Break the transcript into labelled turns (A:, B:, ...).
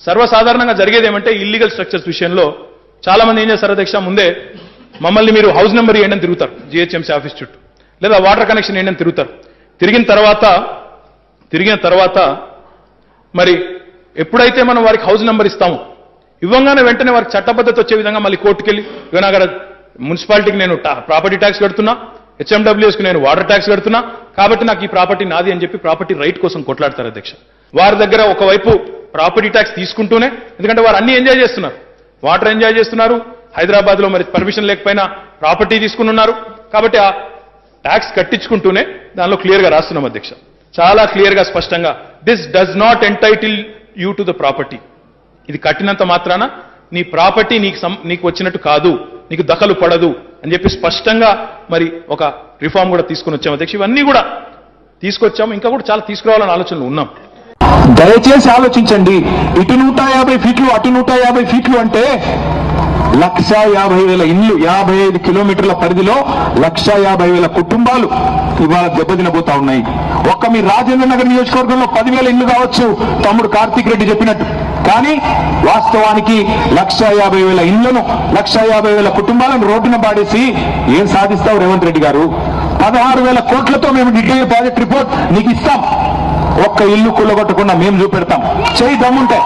A: సర్వసాధారణంగా జరిగేది ఏమంటే ఇల్లీగల్ స్ట్రక్చర్స్ విషయంలో చాలా మంది ఏం చేస్తారు అధ్యక్ష, ముందే మమ్మల్ని మీరు హౌస్ నెంబర్ ఏంటని తిరుగుతారు జిహెచ్ఎంసీ ఆఫీస్ చుట్టూ, లేదా వాటర్ కనెక్షన్ ఏంటని తిరుగుతారు. తిరిగిన తర్వాత మరి ఎప్పుడైతే మనం వారికి హౌస్ నెంబర్ ఇస్తామో ఇవ్వంగానే వెంటనే వారికి చట్టబద్ధత వచ్చే విధంగా మళ్ళీ కోర్టుకెళ్ళి వినాగర మున్సిపాలిటీకి నేను ప్రాపర్టీ ట్యాక్స్ కడుతున్నా, హెచ్ఎండబ్ల్యూఎస్కి నేను వాటర్ ట్యాక్స్ కడుతున్నా, కాబట్టి నాకు ఈ ప్రాపర్టీ నాది అని చెప్పి ప్రాపర్టీ రైట్ కోసం కొట్లాడతారు అధ్యక్ష. వారి దగ్గర ఒకవైపు ప్రాపర్టీ ట్యాక్స్ తీసుకుంటూనే, ఎందుకంటే వారు అన్ని ఎంజాయ్ చేస్తున్నారు, వాటర్ ఎంజాయ్ చేస్తున్నారు, హైదరాబాద్లో మరి పర్మిషన్ లేకపోయినా ప్రాపర్టీ తీసుకుని ఉన్నారు, కాబట్టి ఆ ట్యాక్స్ కట్టించుకుంటూనే దానిలో క్లియర్గా రాస్తున్నాం అధ్యక్ష, చాలా క్లియర్గా స్పష్టంగా, this does not entitle you to the property. ఇది కట్టినంత మాత్రాన నీ ప్రాపర్టీ నీకు వచ్చినట్టు కాదు, నీకు దఖలు పడదు అని చెప్పి స్పష్టంగా మరి ఒక రిఫార్మ్ కూడా తీసుకుని వచ్చాం అధ్యక్ష. ఇవన్నీ కూడా తీసుకొచ్చాము, ఇంకా కూడా చాలా తీసుకురావాలని ఆలోచనలు ఉన్నాం.
B: దయచేసి ఆలోచించండి, ఇటు 150 ఫీట్లు అటు 150 ఫీట్లు అంటే 1,50,000 ఇండ్లు, 55 కిలోమీటర్ల పరిధిలో 1,50,000 కుటుంబాలు ఇవాళ దెబ్బతినబోతా ఉన్నాయి. ఒక్క మీ రాజేంద్ర నగర్ నియోజకవర్గంలో 10,000 ఇండ్లు కావచ్చు తమ్ముడు కార్తీక్ రెడ్డి చెప్పినట్టు, కానీ వాస్తవానికి 1,50,000 ఇండ్లను 1,50,000 కుటుంబాలను రోడ్డున పాడేసి ఏం సాధిస్తావు రేవంత్ రెడ్డి గారు? 16,000 కోట్లతో మేము డీటెయిల్ ప్రాజెక్ట్ రిపోర్ట్ నీకు ఇస్తాం, ఒక్క ఇల్లు కుల్లగొట్టకుండా మేము చూపెడతాం, చేయి దమ్ముంటే.